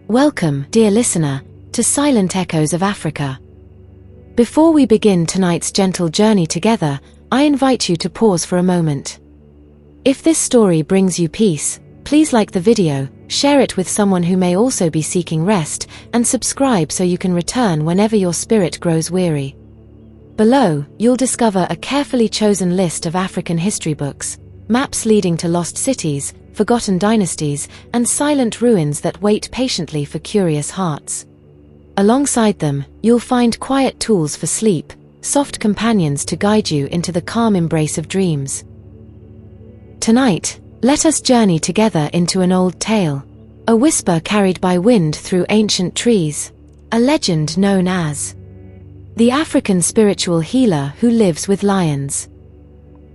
Welcome, dear listener, to Silent Echoes of Africa. Before we begin tonight's gentle journey together, I invite you to pause for a moment. If this story brings you peace, please like the video, share it with someone who may also be seeking rest, and subscribe so you can return whenever your spirit grows weary. Below, you'll discover a carefully chosen list of African history books, maps leading to lost cities, forgotten dynasties, and silent ruins that wait patiently for curious hearts. Alongside them, you'll find quiet tools for sleep, soft companions to guide you into the calm embrace of dreams. Tonight, let us journey together into an old tale, a whisper carried by wind through ancient trees, a legend known as the African spiritual healer who lives with lions.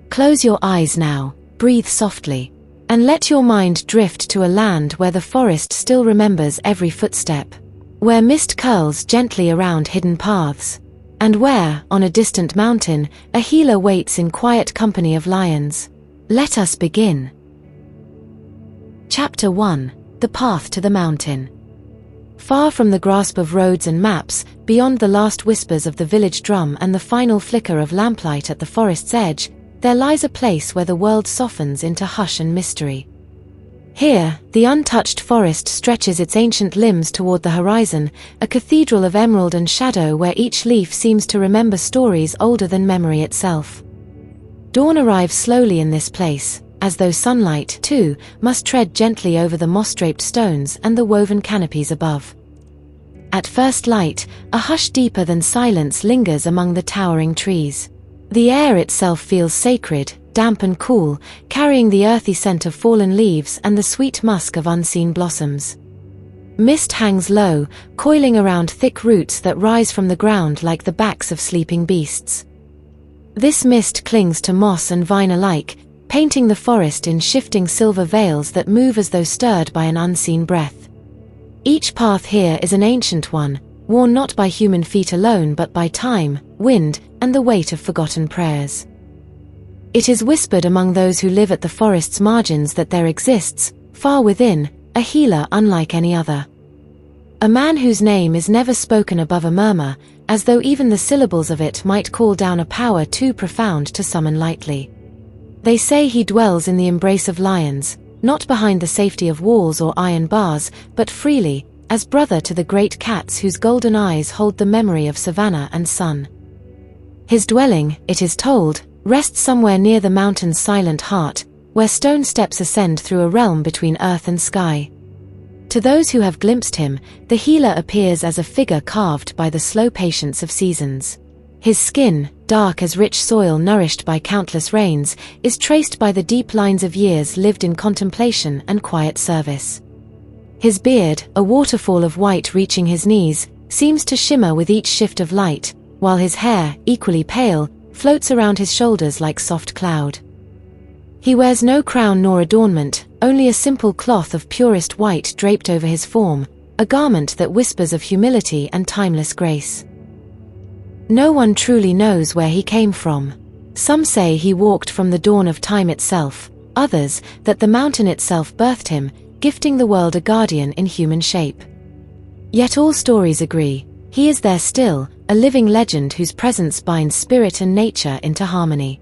Close your eyes now, breathe softly, and let your mind drift to a land where the forest still remembers every footstep, where mist curls gently around hidden paths, and where, on a distant mountain, a healer waits in quiet company of lions. Let us begin. Chapter 1: The Path to the Mountain. Far from the grasp of roads and maps, beyond the last whispers of the village drum and the final flicker of lamplight at the forest's edge, there lies a place where the world softens into hush and mystery. Here, the untouched forest stretches its ancient limbs toward the horizon, a cathedral of emerald and shadow where each leaf seems to remember stories older than memory itself. Dawn arrives slowly in this place, as though sunlight, too, must tread gently over the moss-draped stones and the woven canopies above. At first light, a hush deeper than silence lingers among the towering trees. The air itself feels sacred, damp and cool, carrying the earthy scent of fallen leaves and the sweet musk of unseen blossoms. Mist hangs low, coiling around thick roots that rise from the ground like the backs of sleeping beasts. This mist clings to moss and vine alike, painting the forest in shifting silver veils that move as though stirred by an unseen breath. Each path here is an ancient one, worn not by human feet alone but by time, wind, and the weight of forgotten prayers. It is whispered among those who live at the forest's margins that there exists, far within, a healer unlike any other. A man whose name is never spoken above a murmur, as though even the syllables of it might call down a power too profound to summon lightly. They say he dwells in the embrace of lions, not behind the safety of walls or iron bars, but freely, as brother to the great cats whose golden eyes hold the memory of savanna and sun. His dwelling, it is told, rests somewhere near the mountain's silent heart, where stone steps ascend through a realm between earth and sky. To those who have glimpsed him, the healer appears as a figure carved by the slow patience of seasons. His skin, dark as rich soil nourished by countless rains, is traced by the deep lines of years lived in contemplation and quiet service. His beard, a waterfall of white reaching his knees, seems to shimmer with each shift of light, while his hair, equally pale, floats around his shoulders like soft cloud. He wears no crown nor adornment, only a simple cloth of purest white draped over his form, a garment that whispers of humility and timeless grace. No one truly knows where he came from. Some say he walked from the dawn of time itself, others, that the mountain itself birthed him, gifting the world a guardian in human shape. Yet all stories agree, he is there still, a living legend whose presence binds spirit and nature into harmony.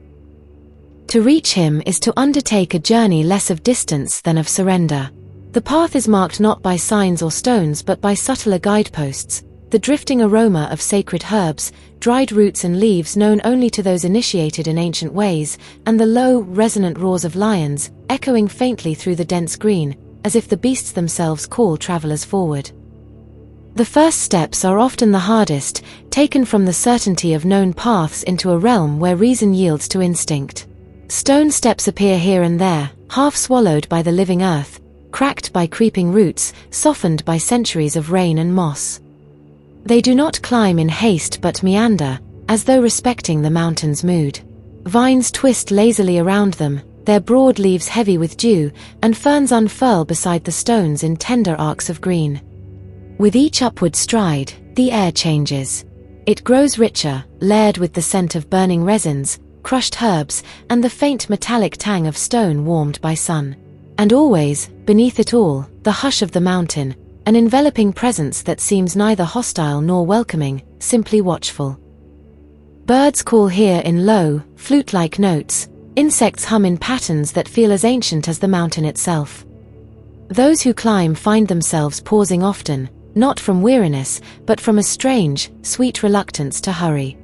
To reach him is to undertake a journey less of distance than of surrender. The path is marked not by signs or stones but by subtler guideposts, the drifting aroma of sacred herbs, dried roots and leaves known only to those initiated in ancient ways, and the low, resonant roars of lions, echoing faintly through the dense green, as if the beasts themselves call travelers forward. The first steps are often the hardest, taken from the certainty of known paths into a realm where reason yields to instinct. Stone steps appear here and there, half swallowed by the living earth, cracked by creeping roots, softened by centuries of rain and moss. They do not climb in haste but meander, as though respecting the mountain's mood. Vines twist lazily around them, their broad leaves heavy with dew, and ferns unfurl beside the stones in tender arcs of green. With each upward stride, the air changes. It grows richer, layered with the scent of burning resins, crushed herbs, and the faint metallic tang of stone warmed by sun. And always, beneath it all, the hush of the mountain, an enveloping presence that seems neither hostile nor welcoming, simply watchful. Birds call here in low, flute-like notes. Insects hum in patterns that feel as ancient as the mountain itself. Those who climb find themselves pausing often, not from weariness, but from a strange, sweet reluctance to hurry.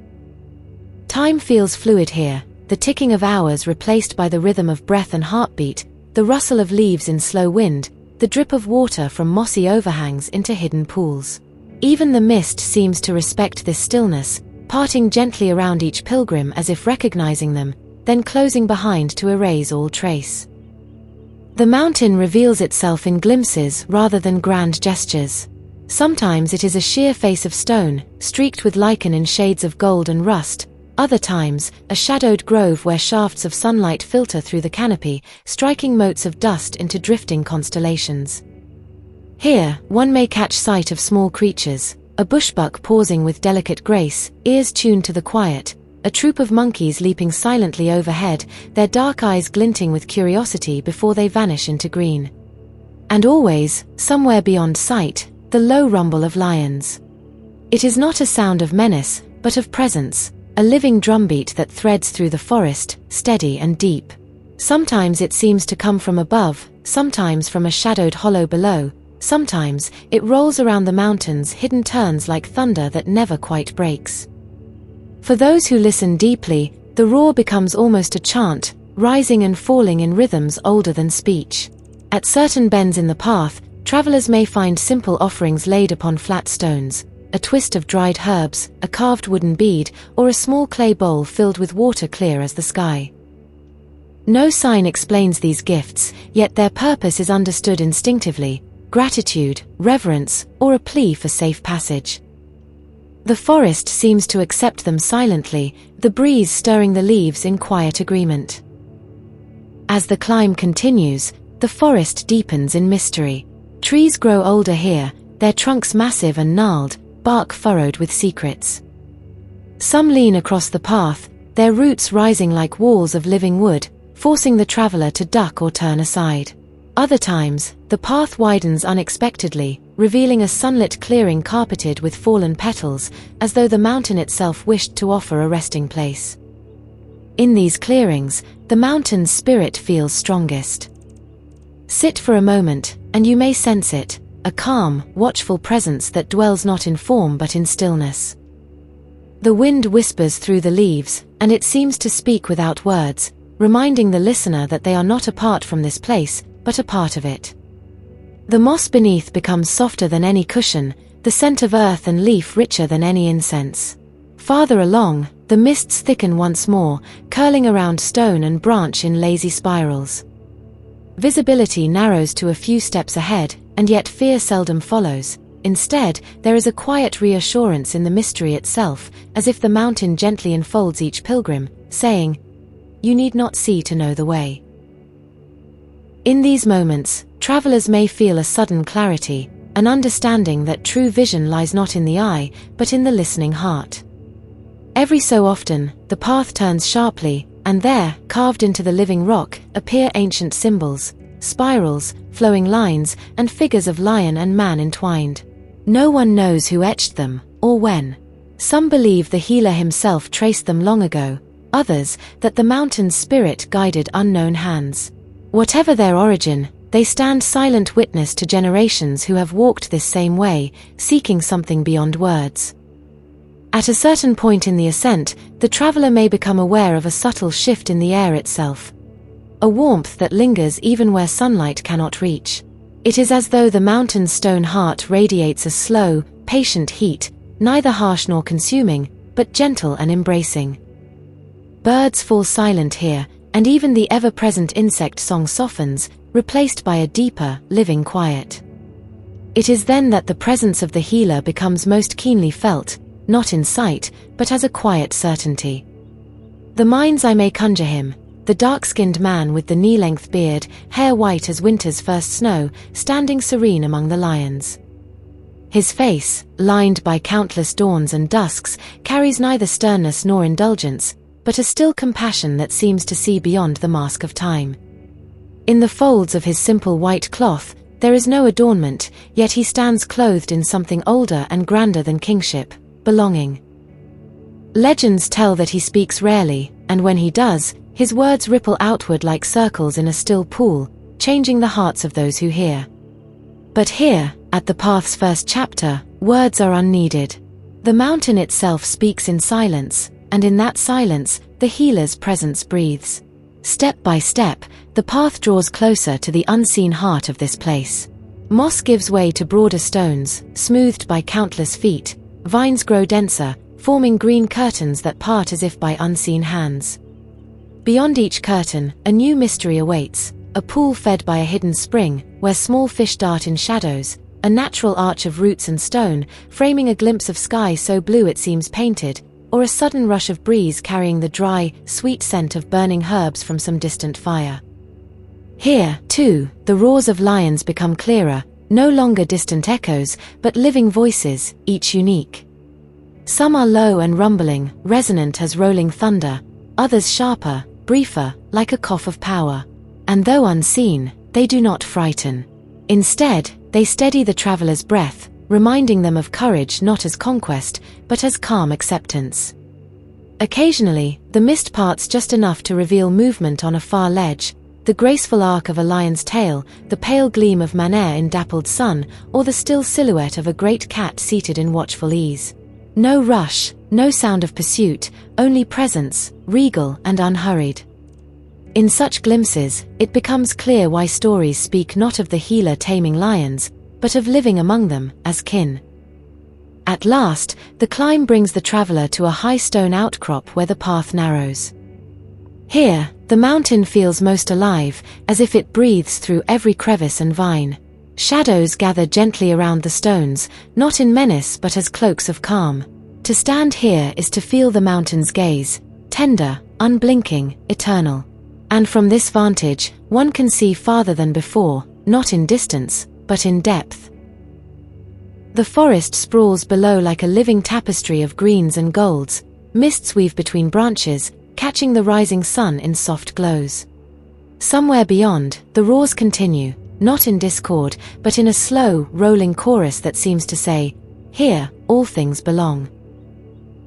Time feels fluid here, the ticking of hours replaced by the rhythm of breath and heartbeat, the rustle of leaves in slow wind, the drip of water from mossy overhangs into hidden pools. Even the mist seems to respect this stillness, parting gently around each pilgrim as if recognizing them, then closing behind to erase all trace. The mountain reveals itself in glimpses rather than grand gestures. Sometimes it is a sheer face of stone, streaked with lichen in shades of gold and rust. Other times, a shadowed grove where shafts of sunlight filter through the canopy, striking motes of dust into drifting constellations. Here, one may catch sight of small creatures, a bushbuck pausing with delicate grace, ears tuned to the quiet, a troop of monkeys leaping silently overhead, their dark eyes glinting with curiosity before they vanish into green. And always, somewhere beyond sight, the low rumble of lions. It is not a sound of menace, but of presence, a living drumbeat that threads through the forest, steady and deep. Sometimes it seems to come from above, sometimes from a shadowed hollow below, sometimes it rolls around the mountains, hidden turns like thunder that never quite breaks. For those who listen deeply, the roar becomes almost a chant, rising and falling in rhythms older than speech. At certain bends in the path, travelers may find simple offerings laid upon flat stones, a twist of dried herbs, a carved wooden bead, or a small clay bowl filled with water clear as the sky. No sign explains these gifts, yet their purpose is understood instinctively: gratitude, reverence, or a plea for safe passage. The forest seems to accept them silently, the breeze stirring the leaves in quiet agreement. As the climb continues, the forest deepens in mystery. Trees grow older here, their trunks massive and gnarled, bark furrowed with secrets. Some lean across the path, their roots rising like walls of living wood, forcing the traveler to duck or turn aside. Other times, the path widens unexpectedly, revealing a sunlit clearing carpeted with fallen petals, as though the mountain itself wished to offer a resting place. In these clearings, the mountain's spirit feels strongest. Sit for a moment, and you may sense it, a calm, watchful presence that dwells not in form but in stillness. The wind whispers through the leaves, and it seems to speak without words, reminding the listener that they are not apart from this place, but a part of it. The moss beneath becomes softer than any cushion, the scent of earth and leaf richer than any incense. Farther along, the mists thicken once more, curling around stone and branch in lazy spirals. Visibility narrows to a few steps ahead, and yet fear seldom follows. Instead, there is a quiet reassurance in the mystery itself, as if the mountain gently enfolds each pilgrim, saying, "You need not see to know the way." In these moments, travelers may feel a sudden clarity, an understanding that true vision lies not in the eye, but in the listening heart. Every so often, the path turns sharply, and there, carved into the living rock, appear ancient symbols, spirals, flowing lines, and figures of lion and man entwined. No one knows who etched them, or when. Some believe the healer himself traced them long ago, others, that the mountain's spirit guided unknown hands. Whatever their origin, they stand silent witness to generations who have walked this same way, seeking something beyond words. At a certain point in the ascent, the traveler may become aware of a subtle shift in the air itself. A warmth that lingers even where sunlight cannot reach. It is as though the mountain's stone heart radiates a slow, patient heat, neither harsh nor consuming, but gentle and embracing. Birds fall silent here, and even the ever-present insect song softens, replaced by a deeper, living quiet. It is then that the presence of the healer becomes most keenly felt, not in sight, but as a quiet certainty. The mind's eye may conjure him, the dark-skinned man with the knee-length beard, hair white as winter's first snow, standing serene among the lions. His face, lined by countless dawns and dusks, carries neither sternness nor indulgence, but a still compassion that seems to see beyond the mask of time. In the folds of his simple white cloth, There is no adornment, yet he stands clothed in something older and grander than kingship, belonging. Legends tell that he speaks rarely, and when he does, his words ripple outward like circles in a still pool, changing the hearts of those who hear. But here, at the path's first chapter, words are unneeded. The mountain itself speaks in silence, and in that silence, the healer's presence breathes. Step by step, the path draws closer to the unseen heart of this place. Moss gives way to broader stones, smoothed by countless feet. Vines grow denser, forming green curtains that part as if by unseen hands. Beyond each curtain, a new mystery awaits, a pool fed by a hidden spring, where small fish dart in shadows, a natural arch of roots and stone, framing a glimpse of sky so blue it seems painted, or a sudden rush of breeze carrying the dry, sweet scent of burning herbs from some distant fire. Here, too, the roars of lions become clearer, no longer distant echoes, but living voices, each unique. Some are low and rumbling, resonant as rolling thunder, others sharper, briefer, like a cough of power. And though unseen, they do not frighten. Instead, they steady the traveler's breath, reminding them of courage not as conquest, but as calm acceptance. Occasionally, the mist parts just enough to reveal movement on a far ledge, the graceful arc of a lion's tail, the pale gleam of manner in dappled sun, or the still silhouette of a great cat seated in watchful ease. No rush, no sound of pursuit, only presence, regal and unhurried. In such glimpses, it becomes clear why stories speak not of the healer taming lions, but of living among them, as kin. At last, the climb brings the traveler to a high stone outcrop where the path narrows. Here, the mountain feels most alive, as if it breathes through every crevice and vine. Shadows gather gently around the stones, not in menace but as cloaks of calm. To stand here is to feel the mountain's gaze, tender, unblinking, eternal. And from this vantage, one can see farther than before, not in distance, but in depth. The forest sprawls below like a living tapestry of greens and golds, mists weave between branches, catching the rising sun in soft glows. Somewhere beyond, the roars continue, not in discord, but in a slow, rolling chorus that seems to say, "Here, all things belong."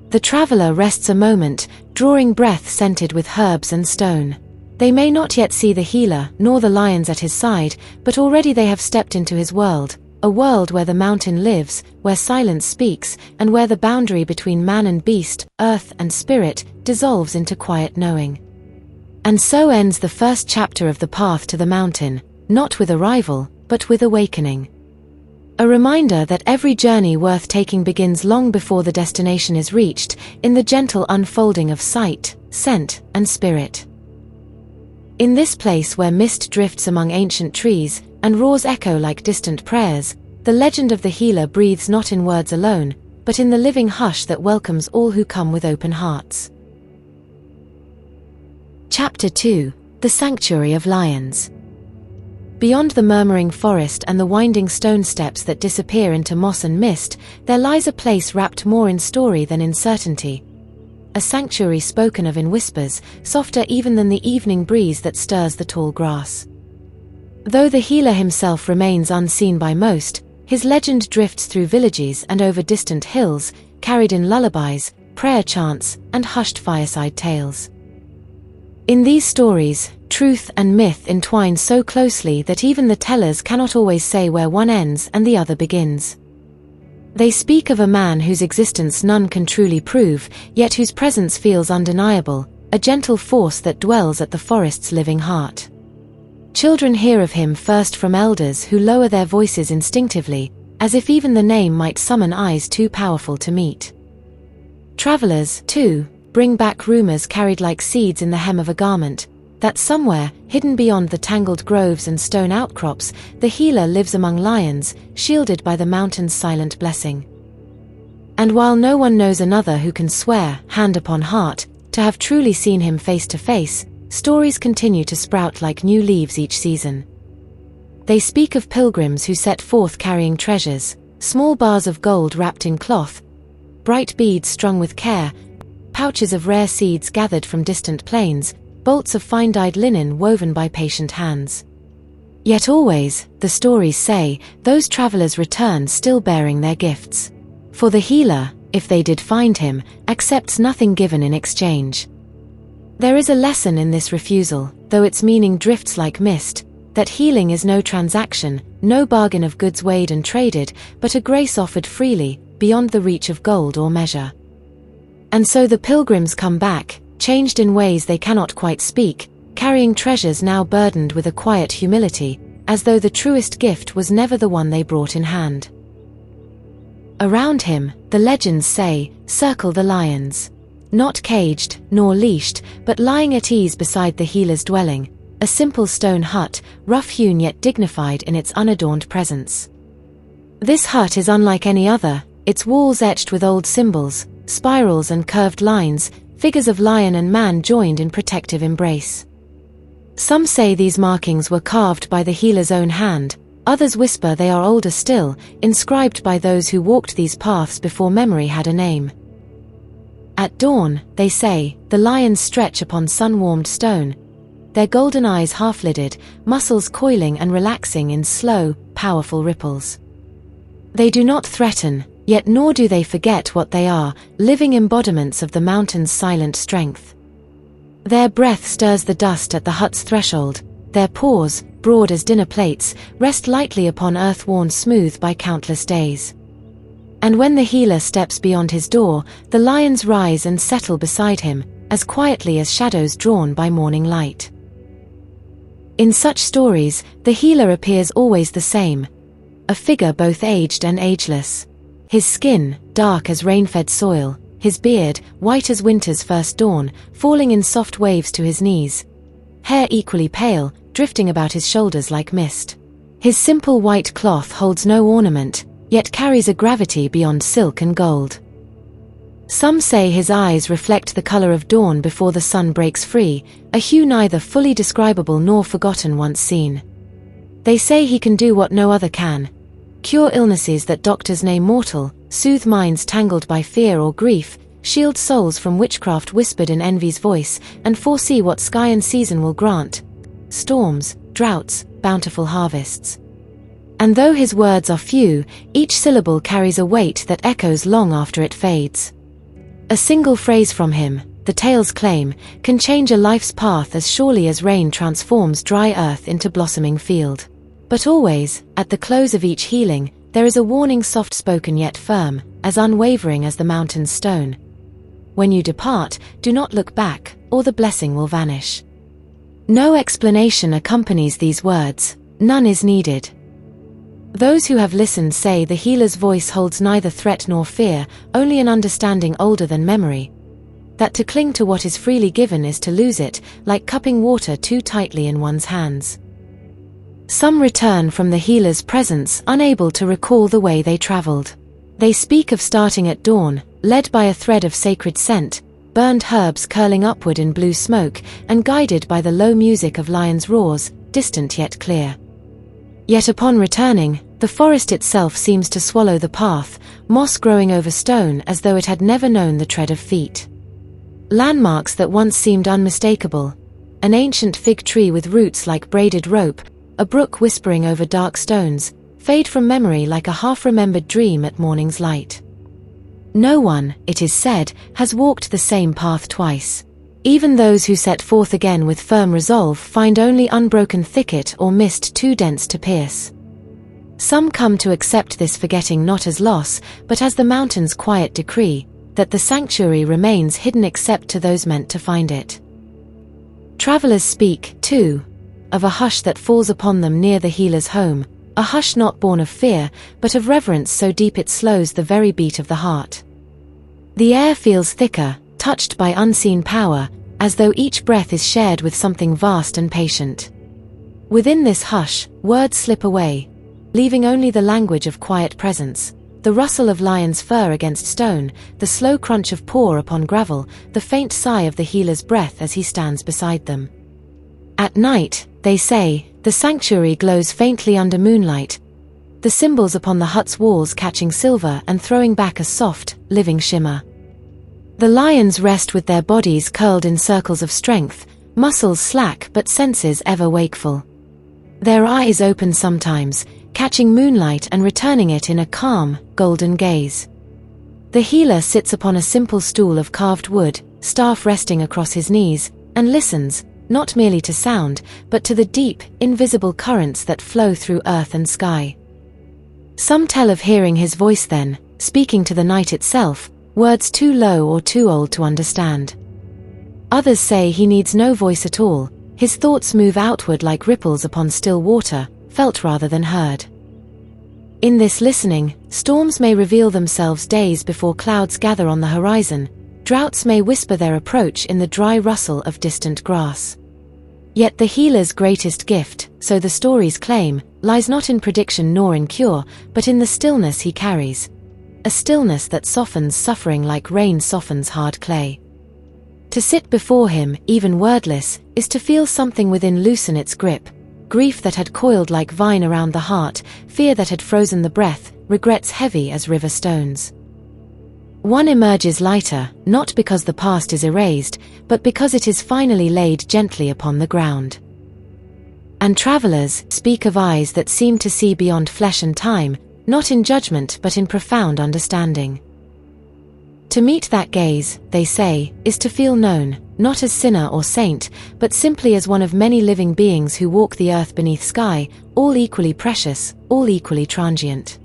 The traveler rests a moment, drawing breath scented with herbs and stone. They may not yet see the healer, nor the lions at his side, but already they have stepped into his world, a world where the mountain lives, where silence speaks, and where the boundary between man and beast, earth and spirit, dissolves into quiet knowing. And so ends the first chapter of the path to the mountain, not with arrival, but with awakening. A reminder that every journey worth taking begins long before the destination is reached, in the gentle unfolding of sight, scent, and spirit. In this place where mist drifts among ancient trees, and roars echo like distant prayers, the legend of the healer breathes not in words alone, but in the living hush that welcomes all who come with open hearts. Chapter 2: The Sanctuary of Lions. Beyond the murmuring forest and the winding stone steps that disappear into moss and mist, there lies a place wrapped more in story than in certainty. A sanctuary spoken of in whispers, softer even than the evening breeze that stirs the tall grass. Though the healer himself remains unseen by most, his legend drifts through villages and over distant hills, carried in lullabies, prayer chants, and hushed fireside tales. In these stories, truth and myth entwine so closely that even the tellers cannot always say where one ends and the other begins. They speak of a man whose existence none can truly prove, yet whose presence feels undeniable, a gentle force that dwells at the forest's living heart. Children hear of him first from elders who lower their voices instinctively, as if even the name might summon eyes too powerful to meet. Travelers, too, bring back rumors carried like seeds in the hem of a garment, that somewhere, hidden beyond the tangled groves and stone outcrops, the healer lives among lions, shielded by the mountain's silent blessing. And while no one knows another who can swear, hand upon heart, to have truly seen him face to face, stories continue to sprout like new leaves each season. They speak of pilgrims who set forth carrying treasures, small bars of gold wrapped in cloth, bright beads strung with care, pouches of rare seeds gathered from distant plains, bolts of fine-dyed linen woven by patient hands. Yet always, the stories say, those travelers return still bearing their gifts. For the healer, if they did find him, accepts nothing given in exchange. There is a lesson in this refusal, though its meaning drifts like mist, that healing is no transaction, no bargain of goods weighed and traded, but a grace offered freely, beyond the reach of gold or measure. And so the pilgrims come back, changed in ways they cannot quite speak, carrying treasures now burdened with a quiet humility, as though the truest gift was never the one they brought in hand. Around him, the legends say, circle the lions. Not caged, nor leashed, but lying at ease beside the healer's dwelling, a simple stone hut, rough-hewn yet dignified in its unadorned presence. This hut is unlike any other, its walls etched with old symbols, spirals and curved lines, figures of lion and man joined in protective embrace. Some say these markings were carved by the healer's own hand, others whisper they are older still, inscribed by those who walked these paths before memory had a name. At dawn, they say, the lions stretch upon sun-warmed stone, their golden eyes half-lidded, muscles coiling and relaxing in slow, powerful ripples. They do not threaten, yet nor do they forget what they are, living embodiments of the mountain's silent strength. Their breath stirs the dust at the hut's threshold, their paws, broad as dinner plates, rest lightly upon earth worn smooth by countless days. And when the healer steps beyond his door, the lions rise and settle beside him, as quietly as shadows drawn by morning light. In such stories, the healer appears always the same, a figure both aged and ageless. His skin, dark as rain-fed soil, his beard, white as winter's first dawn, falling in soft waves to his knees. Hair equally pale, drifting about his shoulders like mist. His simple white cloth holds no ornament, yet carries a gravity beyond silk and gold. Some say his eyes reflect the color of dawn before the sun breaks free, a hue neither fully describable nor forgotten once seen. They say he can do what no other can: cure illnesses that doctors name mortal, soothe minds tangled by fear or grief, shield souls from witchcraft whispered in envy's voice, and foresee what sky and season will grant: storms, droughts, bountiful harvests. And though his words are few, each syllable carries a weight that echoes long after it fades. A single phrase from him, the tales claim, can change a life's path as surely as rain transforms dry earth into blossoming field. But always, at the close of each healing, there is a warning soft-spoken yet firm, as unwavering as the mountain's stone. When you depart, do not look back, or the blessing will vanish. No explanation accompanies these words, none is needed. Those who have listened say the healer's voice holds neither threat nor fear, only an understanding older than memory. That to cling to what is freely given is to lose it, like cupping water too tightly in one's hands. Some return from the healer's presence unable to recall the way they traveled. They speak of starting at dawn, led by a thread of sacred scent, burned herbs curling upward in blue smoke, and guided by the low music of lions' roars, distant yet clear. Yet upon returning, the forest itself seems to swallow the path, moss growing over stone as though it had never known the tread of feet. Landmarks that once seemed unmistakable, an ancient fig tree with roots like braided rope, a brook whispering over dark stones, fade from memory like a half-remembered dream at morning's light. No one, it is said, has walked the same path twice. Even those who set forth again with firm resolve find only unbroken thicket or mist too dense to pierce. Some come to accept this forgetting not as loss, but as the mountain's quiet decree, that the sanctuary remains hidden except to those meant to find it. Travelers speak, too, of a hush that falls upon them near the healer's home, a hush not born of fear, but of reverence so deep it slows the very beat of the heart. The air feels thicker, touched by unseen power, as though each breath is shared with something vast and patient. Within this hush, words slip away, leaving only the language of quiet presence, the rustle of lion's fur against stone, the slow crunch of paw upon gravel, the faint sigh of the healer's breath as he stands beside them. At night, they say, the sanctuary glows faintly under moonlight, the symbols upon the hut's walls catching silver and throwing back a soft, living shimmer. The lions rest with their bodies curled in circles of strength, muscles slack but senses ever wakeful. Their eyes open sometimes, catching moonlight and returning it in a calm, golden gaze. The healer sits upon a simple stool of carved wood, staff resting across his knees, and listens, not merely to sound, but to the deep, invisible currents that flow through earth and sky. Some tell of hearing his voice then, speaking to the night itself, words too low or too old to understand. Others say he needs no voice at all, his thoughts move outward like ripples upon still water, felt rather than heard. In this listening, storms may reveal themselves days before clouds gather on the horizon, droughts may whisper their approach in the dry rustle of distant grass. Yet the healer's greatest gift, so the stories claim, lies not in prediction nor in cure, but in the stillness he carries. A stillness that softens suffering like rain softens hard clay. To sit before him, even wordless, is to feel something within loosen its grip. Grief that had coiled like vine around the heart, fear that had frozen the breath, regrets heavy as river stones. One emerges lighter, not because the past is erased, but because it is finally laid gently upon the ground. And travelers speak of eyes that seem to see beyond flesh and time, not in judgment but in profound understanding. To meet that gaze, they say, is to feel known, not as sinner or saint, but simply as one of many living beings who walk the earth beneath sky, all equally precious, all equally transient.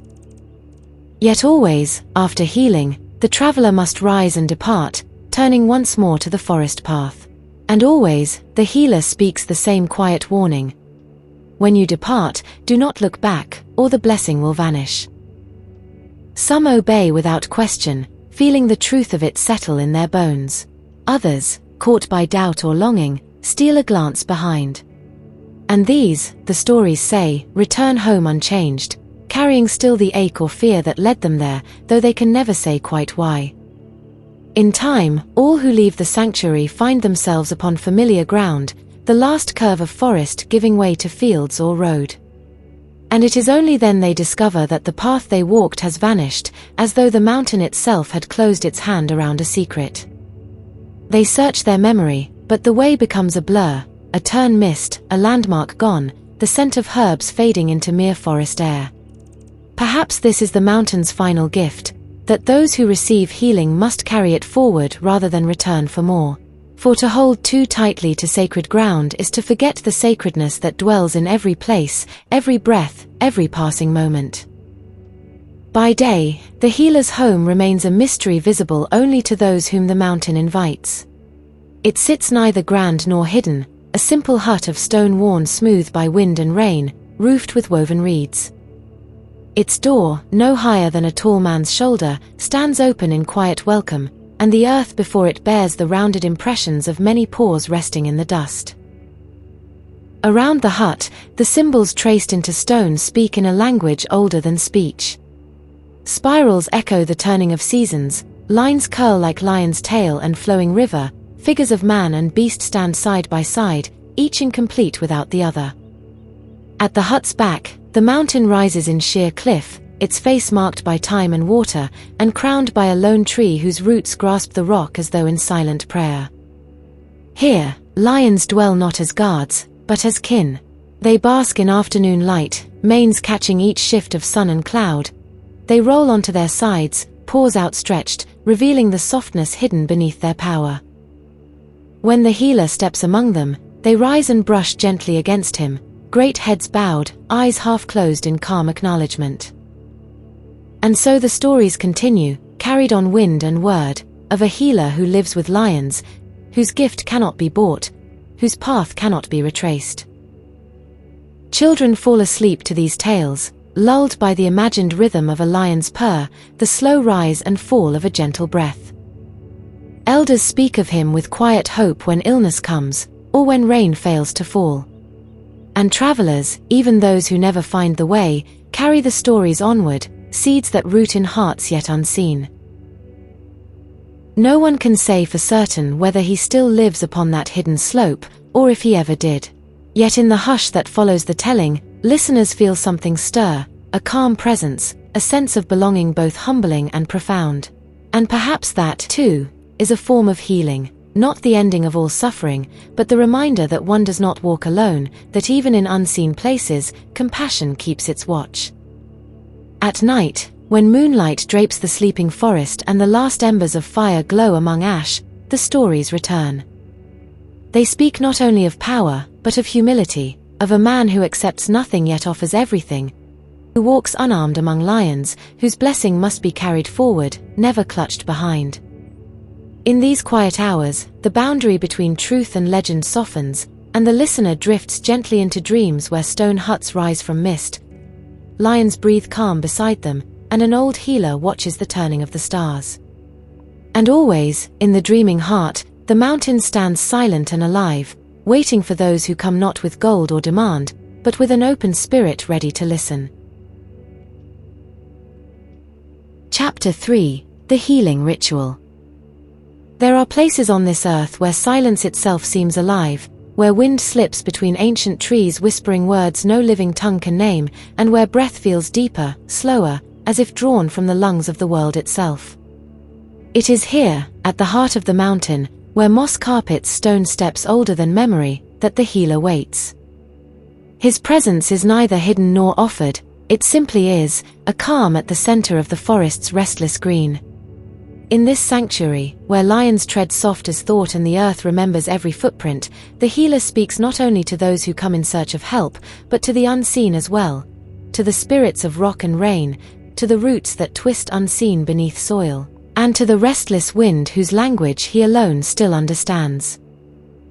Yet always, after healing, the traveler must rise and depart, turning once more to the forest path. And always, the healer speaks the same quiet warning. When you depart, do not look back, or the blessing will vanish. Some obey without question, feeling the truth of it settle in their bones. Others, caught by doubt or longing, steal a glance behind. And these, the stories say, return home unchanged, carrying still the ache or fear that led them there, though they can never say quite why. In time, all who leave the sanctuary find themselves upon familiar ground, the last curve of forest giving way to fields or road. And it is only then they discover that the path they walked has vanished, as though the mountain itself had closed its hand around a secret. They search their memory, but the way becomes a blur, a turn missed, a landmark gone, the scent of herbs fading into mere forest air. Perhaps this is the mountain's final gift, that those who receive healing must carry it forward rather than return for more. For to hold too tightly to sacred ground is to forget the sacredness that dwells in every place, every breath, every passing moment. By day, the healer's home remains a mystery visible only to those whom the mountain invites. It sits neither grand nor hidden, a simple hut of stone worn smooth by wind and rain, roofed with woven reeds. Its door, no higher than a tall man's shoulder, stands open in quiet welcome, and the earth before it bears the rounded impressions of many paws resting in the dust. Around the hut, the symbols traced into stone speak in a language older than speech. Spirals echo the turning of seasons, lines curl like lion's tail and flowing river, figures of man and beast stand side by side, each incomplete without the other. At the hut's back, the mountain rises in sheer cliff, its face marked by time and water, and crowned by a lone tree whose roots grasp the rock as though in silent prayer. Here, lions dwell not as guards, but as kin. They bask in afternoon light, manes catching each shift of sun and cloud. They roll onto their sides, paws outstretched, revealing the softness hidden beneath their power. When the healer steps among them, they rise and brush gently against him, great heads bowed, eyes half closed in calm acknowledgement. And so the stories continue, carried on wind and word, of a healer who lives with lions, whose gift cannot be bought, whose path cannot be retraced. Children fall asleep to these tales, lulled by the imagined rhythm of a lion's purr, the slow rise and fall of a gentle breath. Elders speak of him with quiet hope when illness comes, or when rain fails to fall. And travelers, even those who never find the way, carry the stories onward, seeds that root in hearts yet unseen. No one can say for certain whether he still lives upon that hidden slope, or if he ever did. Yet in the hush that follows the telling, listeners feel something stir, a calm presence, a sense of belonging both humbling and profound. And perhaps that, too, is a form of healing, not the ending of all suffering, but the reminder that one does not walk alone, that even in unseen places, compassion keeps its watch. At night, when moonlight drapes the sleeping forest and the last embers of fire glow among ash, the stories return. They speak not only of power, but of humility, of a man who accepts nothing yet offers everything, who walks unarmed among lions, whose blessing must be carried forward, never clutched behind. In these quiet hours, the boundary between truth and legend softens, and the listener drifts gently into dreams where stone huts rise from mist, lions breathe calm beside them, and an old healer watches the turning of the stars. And always, in the dreaming heart, the mountain stands silent and alive, waiting for those who come not with gold or demand, but with an open spirit ready to listen. Chapter 3: The Healing Ritual. There are places on this earth where silence itself seems alive, where wind slips between ancient trees whispering words no living tongue can name, and where breath feels deeper, slower, as if drawn from the lungs of the world itself. It is here, at the heart of the mountain, where moss carpets stone steps older than memory, that the healer waits. His presence is neither hidden nor offered, it simply is, a calm at the center of the forest's restless green. In this sanctuary, where lions tread soft as thought and the earth remembers every footprint, the healer speaks not only to those who come in search of help, but to the unseen as well, to the spirits of rock and rain, to the roots that twist unseen beneath soil, and to the restless wind whose language he alone still understands.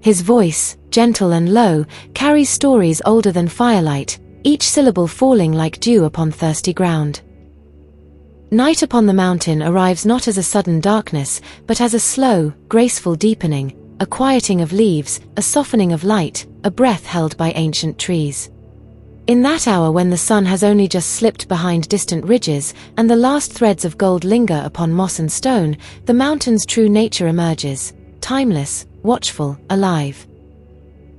His voice, gentle and low, carries stories older than firelight, each syllable falling like dew upon thirsty ground. Night upon the mountain arrives not as a sudden darkness, but as a slow, graceful deepening, a quieting of leaves, a softening of light, a breath held by ancient trees. In that hour when the sun has only just slipped behind distant ridges, and the last threads of gold linger upon moss and stone, the mountain's true nature emerges, timeless, watchful, alive.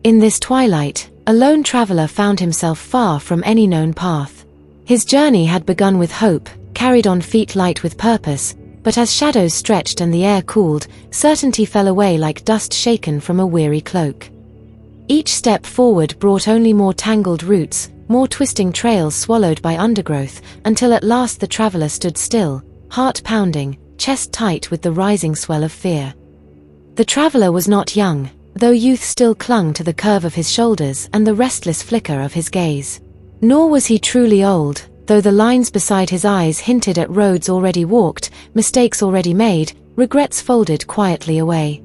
In this twilight, a lone traveler found himself far from any known path. His journey had begun with hope, carried on feet light with purpose, but as shadows stretched and the air cooled, certainty fell away like dust shaken from a weary cloak. Each step forward brought only more tangled roots, more twisting trails swallowed by undergrowth, until at last the traveler stood still, heart pounding, chest tight with the rising swell of fear. The traveler was not young, though youth still clung to the curve of his shoulders and the restless flicker of his gaze. Nor was he truly old, though the lines beside his eyes hinted at roads already walked, mistakes already made, regrets folded quietly away.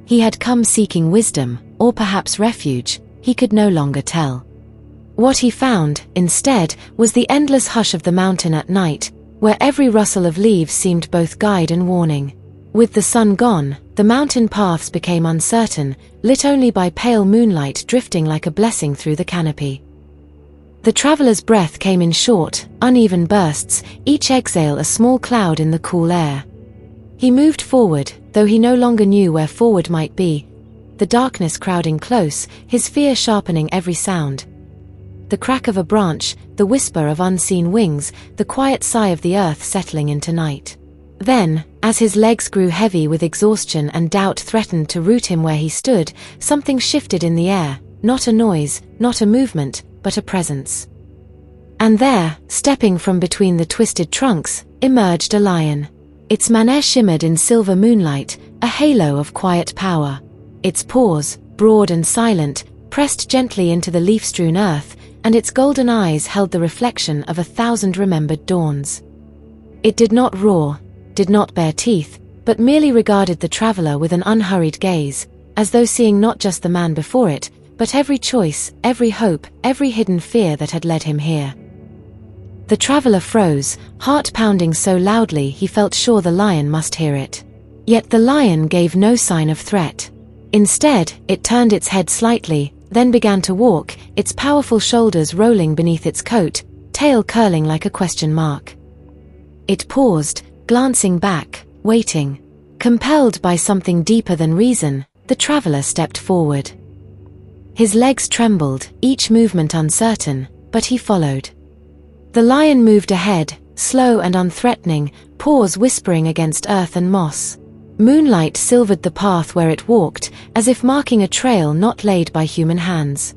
He had come seeking wisdom, or perhaps refuge, he could no longer tell. What he found, instead, was the endless hush of the mountain at night, where every rustle of leaves seemed both guide and warning. With the sun gone, the mountain paths became uncertain, lit only by pale moonlight drifting like a blessing through the canopy. The traveler's breath came in short, uneven bursts, each exhale a small cloud in the cool air. He moved forward, though he no longer knew where forward might be, the darkness crowding close, his fear sharpening every sound. The crack of a branch, the whisper of unseen wings, the quiet sigh of the earth settling into night. Then, as his legs grew heavy with exhaustion and doubt threatened to root him where he stood, something shifted in the air, not a noise, not a movement, but a presence. And there, stepping from between the twisted trunks, emerged a lion. Its mane shimmered in silver moonlight, a halo of quiet power. Its paws, broad and silent, pressed gently into the leaf-strewn earth, and its golden eyes held the reflection of 1,000 remembered dawns. It did not roar, did not bare teeth, but merely regarded the traveler with an unhurried gaze, as though seeing not just the man before it, but every choice, every hope, every hidden fear that had led him here. The traveler froze, heart pounding so loudly he felt sure the lion must hear it. Yet the lion gave no sign of threat. Instead, it turned its head slightly, then began to walk, its powerful shoulders rolling beneath its coat, tail curling like a question mark. It paused, glancing back, waiting. Compelled by something deeper than reason, the traveler stepped forward. His legs trembled, each movement uncertain, but he followed. The lion moved ahead, slow and unthreatening, paws whispering against earth and moss. Moonlight silvered the path where it walked, as if marking a trail not laid by human hands.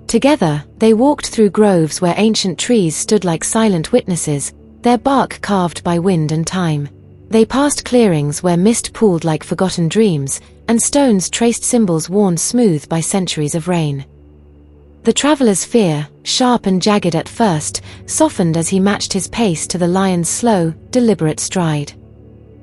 Together, they walked through groves where ancient trees stood like silent witnesses, their bark carved by wind and time. They passed clearings where mist pooled like forgotten dreams, and stones traced symbols worn smooth by centuries of rain. The traveler's fear, sharp and jagged at first, softened as he matched his pace to the lion's slow, deliberate stride.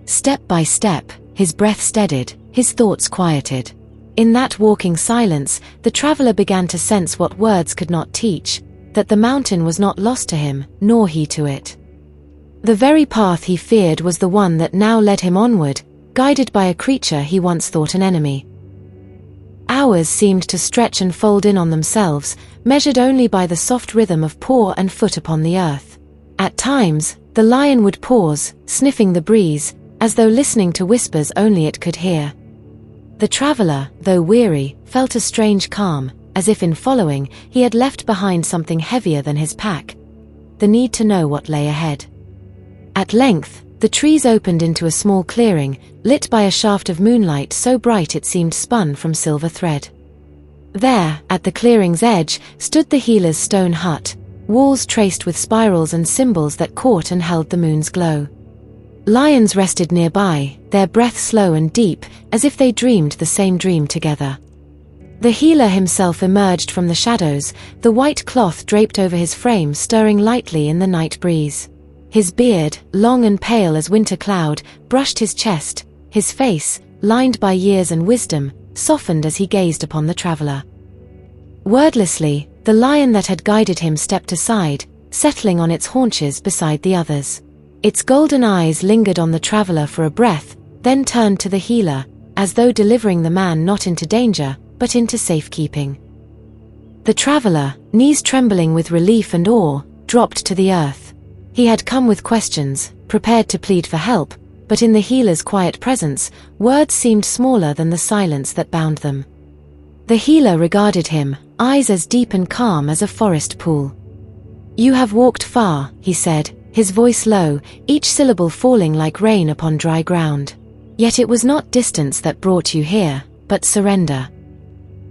Step by step, his breath steadied, his thoughts quieted. In that walking silence, the traveler began to sense what words could not teach, that the mountain was not lost to him, nor he to it. The very path he feared was the one that now led him onward, guided by a creature he once thought an enemy. Hours seemed to stretch and fold in on themselves, measured only by the soft rhythm of paw and foot upon the earth. At times, the lion would pause, sniffing the breeze, as though listening to whispers only it could hear. The traveler, though weary, felt a strange calm, as if in following, he had left behind something heavier than his pack: the need to know what lay ahead. At length, the trees opened into a small clearing, lit by a shaft of moonlight so bright it seemed spun from silver thread. There, at the clearing's edge, stood the healer's stone hut, walls traced with spirals and symbols that caught and held the moon's glow. Lions rested nearby, their breath slow and deep, as if they dreamed the same dream together. The healer himself emerged from the shadows, the white cloth draped over his frame stirring lightly in the night breeze. His beard, long and pale as winter cloud, brushed his chest, his face, lined by years and wisdom, softened as he gazed upon the traveler. Wordlessly, the lion that had guided him stepped aside, settling on its haunches beside the others. Its golden eyes lingered on the traveler for a breath, then turned to the healer, as though delivering the man not into danger, but into safekeeping. The traveler, knees trembling with relief and awe, dropped to the earth. He had come with questions, prepared to plead for help, but in the healer's quiet presence, words seemed smaller than the silence that bound them. The healer regarded him, eyes as deep and calm as a forest pool. "You have walked far," he said, his voice low, each syllable falling like rain upon dry ground. "Yet it was not distance that brought you here, but surrender."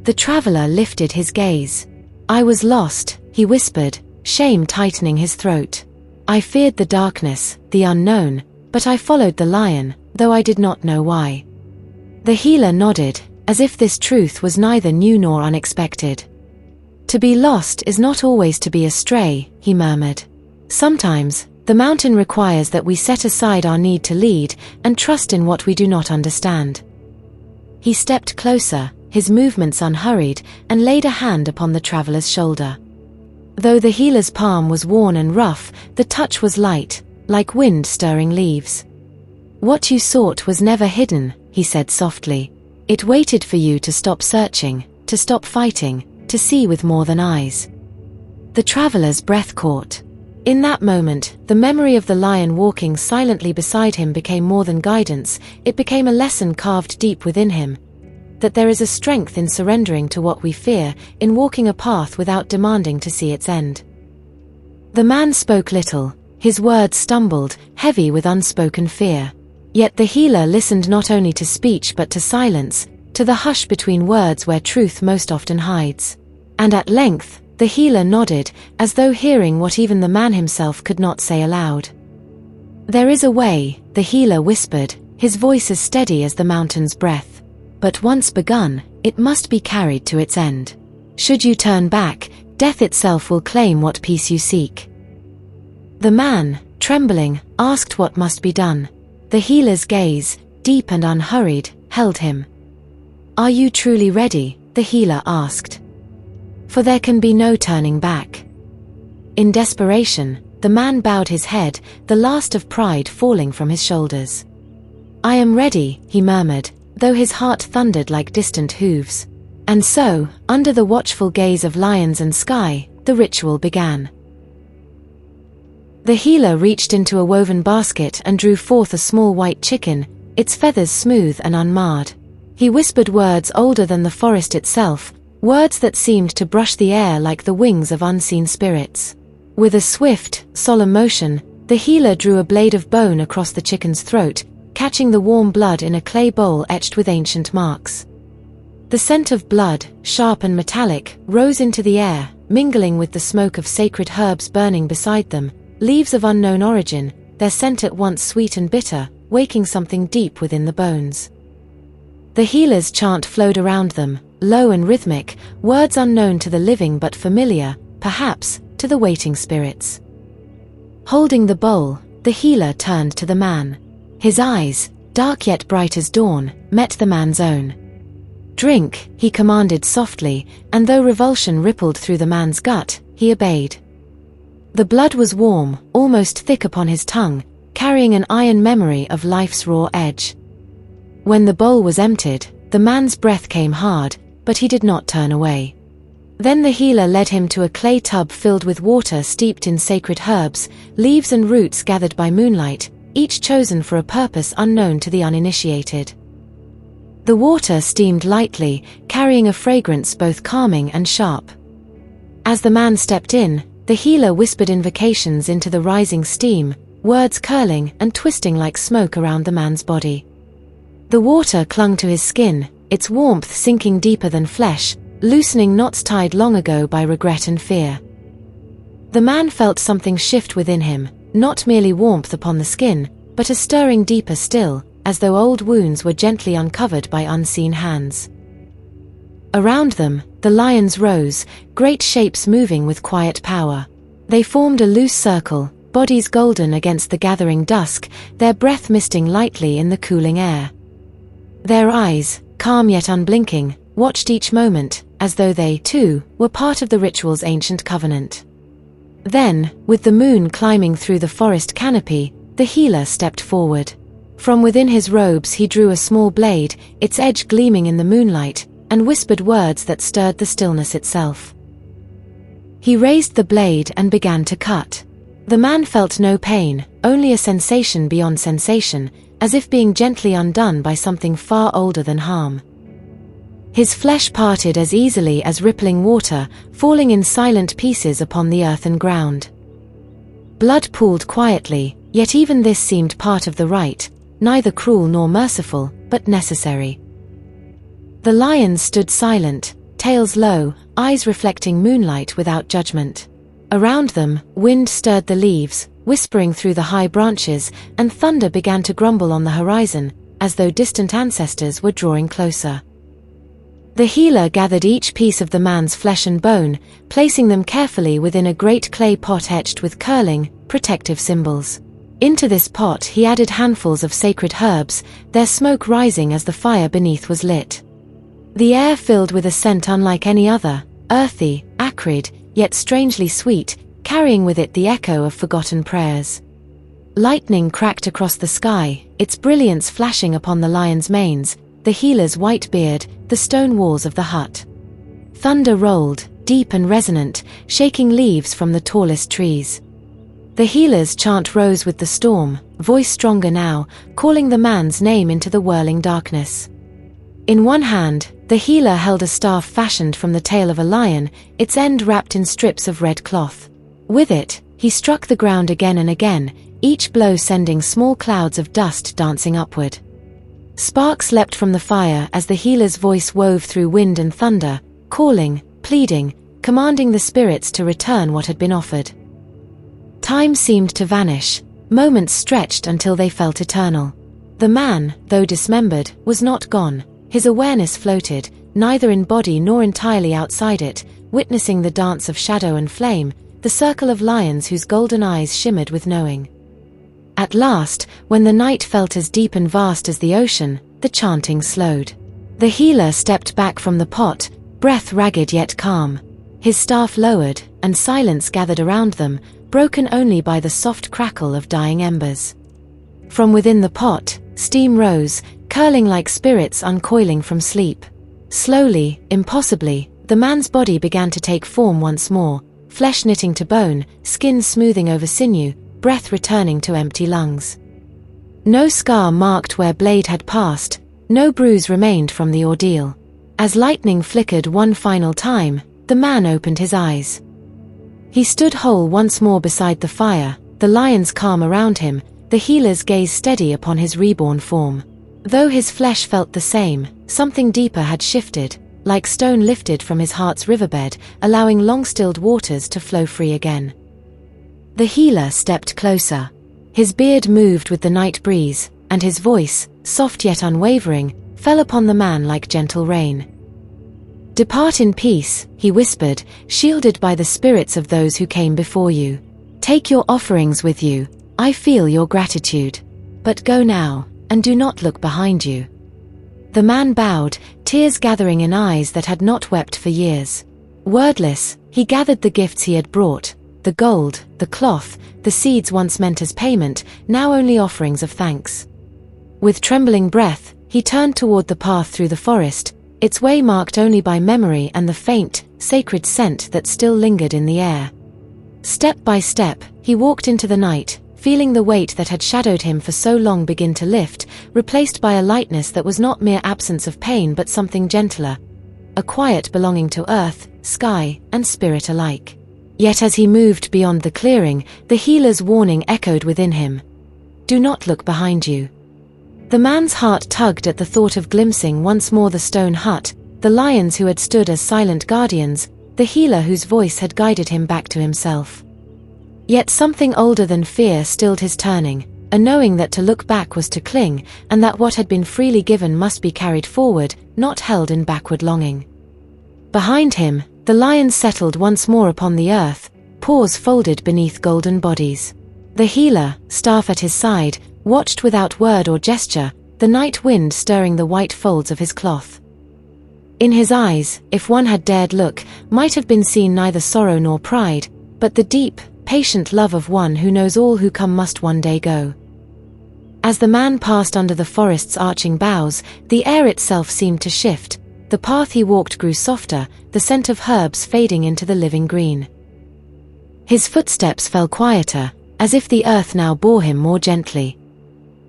The traveler lifted his gaze. "I was lost," he whispered, shame tightening his throat. "I feared the darkness, the unknown, but I followed the lion, though I did not know why." The healer nodded, as if this truth was neither new nor unexpected. "To be lost is not always to be astray," he murmured. "Sometimes, the mountain requires that we set aside our need to lead, and trust in what we do not understand." He stepped closer, his movements unhurried, and laid a hand upon the traveler's shoulder. Though the healer's palm was worn and rough, the touch was light, like wind stirring leaves. "What you sought was never hidden," he said softly. "It waited for you to stop searching, to stop fighting, to see with more than eyes." The traveler's breath caught. In that moment, the memory of the lion walking silently beside him became more than guidance, it became a lesson carved deep within him. That there is a strength in surrendering to what we fear, in walking a path without demanding to see its end. The man spoke little, his words stumbled, heavy with unspoken fear. Yet the healer listened not only to speech but to silence, to the hush between words where truth most often hides. And at length, the healer nodded, as though hearing what even the man himself could not say aloud. "There is a way," the healer whispered, his voice as steady as the mountain's breath. "But once begun, it must be carried to its end. Should you turn back, death itself will claim what peace you seek." The man, trembling, asked what must be done. The healer's gaze, deep and unhurried, held him. "Are you truly ready?" the healer asked. "For there can be no turning back." In desperation, the man bowed his head, the last of pride falling from his shoulders. "I am ready," he murmured, though his heart thundered like distant hooves. And so, under the watchful gaze of lions and sky, the ritual began. The healer reached into a woven basket and drew forth a small white chicken, its feathers smooth and unmarred. He whispered words older than the forest itself, words that seemed to brush the air like the wings of unseen spirits. With a swift, solemn motion, the healer drew a blade of bone across the chicken's throat, catching the warm blood in a clay bowl etched with ancient marks. The scent of blood, sharp and metallic, rose into the air, mingling with the smoke of sacred herbs burning beside them, leaves of unknown origin, their scent at once sweet and bitter, waking something deep within the bones. The healer's chant flowed around them, low and rhythmic, words unknown to the living but familiar, perhaps, to the waiting spirits. Holding the bowl, the healer turned to the man. His eyes, dark yet bright as dawn, met the man's own. "Drink," he commanded softly, and though revulsion rippled through the man's gut, he obeyed. The blood was warm, almost thick upon his tongue, carrying an iron memory of life's raw edge. When the bowl was emptied, the man's breath came hard, but he did not turn away. Then the healer led him to a clay tub filled with water steeped in sacred herbs, leaves and roots gathered by moonlight, each chosen for a purpose unknown to the uninitiated. The water steamed lightly, carrying a fragrance both calming and sharp. As the man stepped in, the healer whispered invocations into the rising steam, words curling and twisting like smoke around the man's body. The water clung to his skin, its warmth sinking deeper than flesh, loosening knots tied long ago by regret and fear. The man felt something shift within him, not merely warmth upon the skin, but a stirring deeper still, as though old wounds were gently uncovered by unseen hands. Around them, the lions rose, great shapes moving with quiet power. They formed a loose circle, bodies golden against the gathering dusk, their breath misting lightly in the cooling air. Their eyes, calm yet unblinking, watched each moment, as though they, too, were part of the ritual's ancient covenant. Then, with the moon climbing through the forest canopy, the healer stepped forward. From within his robes he drew a small blade, its edge gleaming in the moonlight, and whispered words that stirred the stillness itself. He raised the blade and began to cut. The man felt no pain, only a sensation beyond sensation, as if being gently undone by something far older than harm. His flesh parted as easily as rippling water, falling in silent pieces upon the earthen ground. Blood pooled quietly, yet even this seemed part of the rite, neither cruel nor merciful, but necessary. The lions stood silent, tails low, eyes reflecting moonlight without judgment. Around them, wind stirred the leaves, whispering through the high branches, and thunder began to grumble on the horizon, as though distant ancestors were drawing closer. The healer gathered each piece of the man's flesh and bone, placing them carefully within a great clay pot etched with curling, protective symbols. Into this pot he added handfuls of sacred herbs, their smoke rising as the fire beneath was lit. The air filled with a scent unlike any other, earthy, acrid, yet strangely sweet, carrying with it the echo of forgotten prayers. Lightning cracked across the sky, its brilliance flashing upon the lion's manes, the healer's white beard, the stone walls of the hut. Thunder rolled, deep and resonant, shaking leaves from the tallest trees. The healer's chant rose with the storm, voice stronger now, calling the man's name into the whirling darkness. In one hand, the healer held a staff fashioned from the tail of a lion, its end wrapped in strips of red cloth. With it, he struck the ground again and again, each blow sending small clouds of dust dancing upward. Sparks leapt from the fire as the healer's voice wove through wind and thunder, calling, pleading, commanding the spirits to return what had been offered. Time seemed to vanish, moments stretched until they felt eternal. The man, though dismembered, was not gone. His awareness floated, neither in body nor entirely outside it, witnessing the dance of shadow and flame, the circle of lions whose golden eyes shimmered with knowing. At last, when the night felt as deep and vast as the ocean, the chanting slowed. The healer stepped back from the pot, breath ragged yet calm. His staff lowered, and silence gathered around them, broken only by the soft crackle of dying embers. From within the pot, steam rose, curling like spirits uncoiling from sleep. Slowly, impossibly, the man's body began to take form once more, flesh knitting to bone, skin smoothing over sinew, breath returning to empty lungs. No scar marked where blade had passed, no bruise remained from the ordeal. As lightning flickered one final time, the man opened his eyes. He stood whole once more beside the fire, the lions calm around him, the healer's gaze steady upon his reborn form. Though his flesh felt the same, something deeper had shifted, like stone lifted from his heart's riverbed, allowing long-stilled waters to flow free again. The healer stepped closer. His beard moved with the night breeze, and his voice, soft yet unwavering, fell upon the man like gentle rain. "Depart in peace," he whispered, "shielded by the spirits of those who came before you. Take your offerings with you. I feel your gratitude. But go now, and do not look behind you." The man bowed, tears gathering in eyes that had not wept for years. Wordless, he gathered the gifts he had brought, the gold, the cloth, the seeds once meant as payment, now only offerings of thanks. With trembling breath, he turned toward the path through the forest, its way marked only by memory and the faint, sacred scent that still lingered in the air. Step by step, he walked into the night, feeling the weight that had shadowed him for so long begin to lift, replaced by a lightness that was not mere absence of pain but something gentler, a quiet belonging to earth, sky, and spirit alike. Yet as he moved beyond the clearing, the healer's warning echoed within him. "Do not look behind you." The man's heart tugged at the thought of glimpsing once more the stone hut, the lions who had stood as silent guardians, the healer whose voice had guided him back to himself. Yet something older than fear stilled his turning, a knowing that to look back was to cling, and that what had been freely given must be carried forward, not held in backward longing. Behind him, the lions settled once more upon the earth, paws folded beneath golden bodies. The healer, staff at his side, watched without word or gesture, the night wind stirring the white folds of his cloth. In his eyes, if one had dared look, might have been seen neither sorrow nor pride, but the deep, patient love of one who knows all who come must one day go. As the man passed under the forest's arching boughs, the air itself seemed to shift. The path he walked grew softer, the scent of herbs fading into the living green. His footsteps fell quieter, as if the earth now bore him more gently.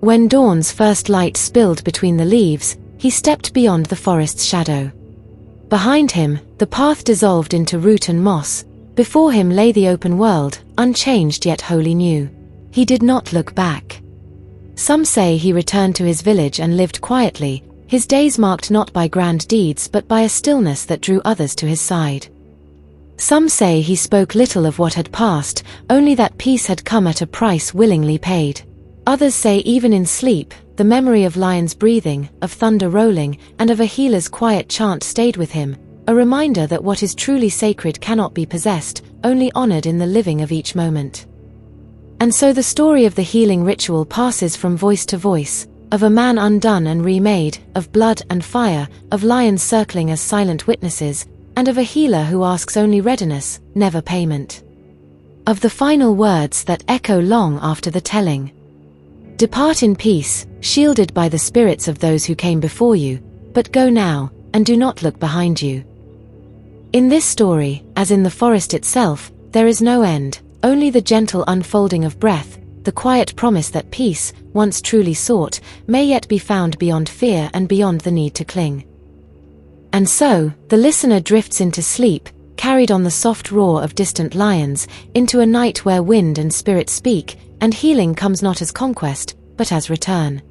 When dawn's first light spilled between the leaves, he stepped beyond the forest's shadow. Behind him, the path dissolved into root and moss. Before him lay the open world, unchanged yet wholly new. He did not look back. Some say he returned to his village and lived quietly, his days marked not by grand deeds but by a stillness that drew others to his side. Some say he spoke little of what had passed, only that peace had come at a price willingly paid. Others say even in sleep, the memory of lions breathing, of thunder rolling, and of a healer's quiet chant stayed with him, a reminder that what is truly sacred cannot be possessed, only honored in the living of each moment. And so the story of the healing ritual passes from voice to voice, of a man undone and remade, of blood and fire, of lions circling as silent witnesses, and of a healer who asks only readiness, never payment. Of the final words that echo long after the telling. "Depart in peace, shielded by the spirits of those who came before you, but go now, and do not look behind you." In this story, as in the forest itself, there is no end, only the gentle unfolding of breath, the quiet promise that peace, once truly sought, may yet be found beyond fear and beyond the need to cling. And so, the listener drifts into sleep, carried on the soft roar of distant lions, into a night where wind and spirit speak, and healing comes not as conquest, but as return.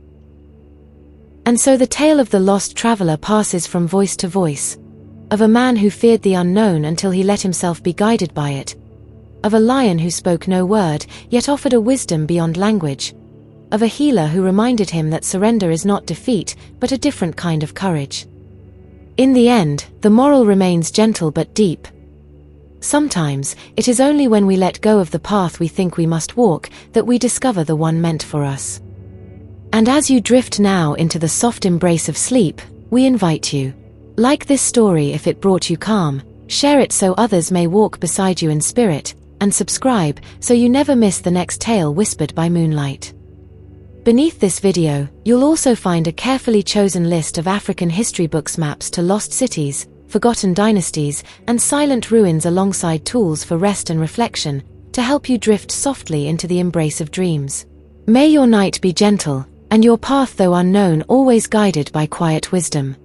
And so the tale of the lost traveler passes from voice to voice, of a man who feared the unknown until he let himself be guided by it, of a lion who spoke no word, yet offered a wisdom beyond language, of a healer who reminded him that surrender is not defeat, but a different kind of courage. In the end, the moral remains gentle but deep. Sometimes, it is only when we let go of the path we think we must walk, that we discover the one meant for us. And as you drift now into the soft embrace of sleep, we invite you. Like this story if it brought you calm, share it so others may walk beside you in spirit, and subscribe so you never miss the next tale whispered by moonlight. Beneath this video, you'll also find a carefully chosen list of African history books, maps to lost cities, forgotten dynasties, and silent ruins alongside tools for rest and reflection, to help you drift softly into the embrace of dreams. May your night be gentle, and your path though unknown always guided by quiet wisdom.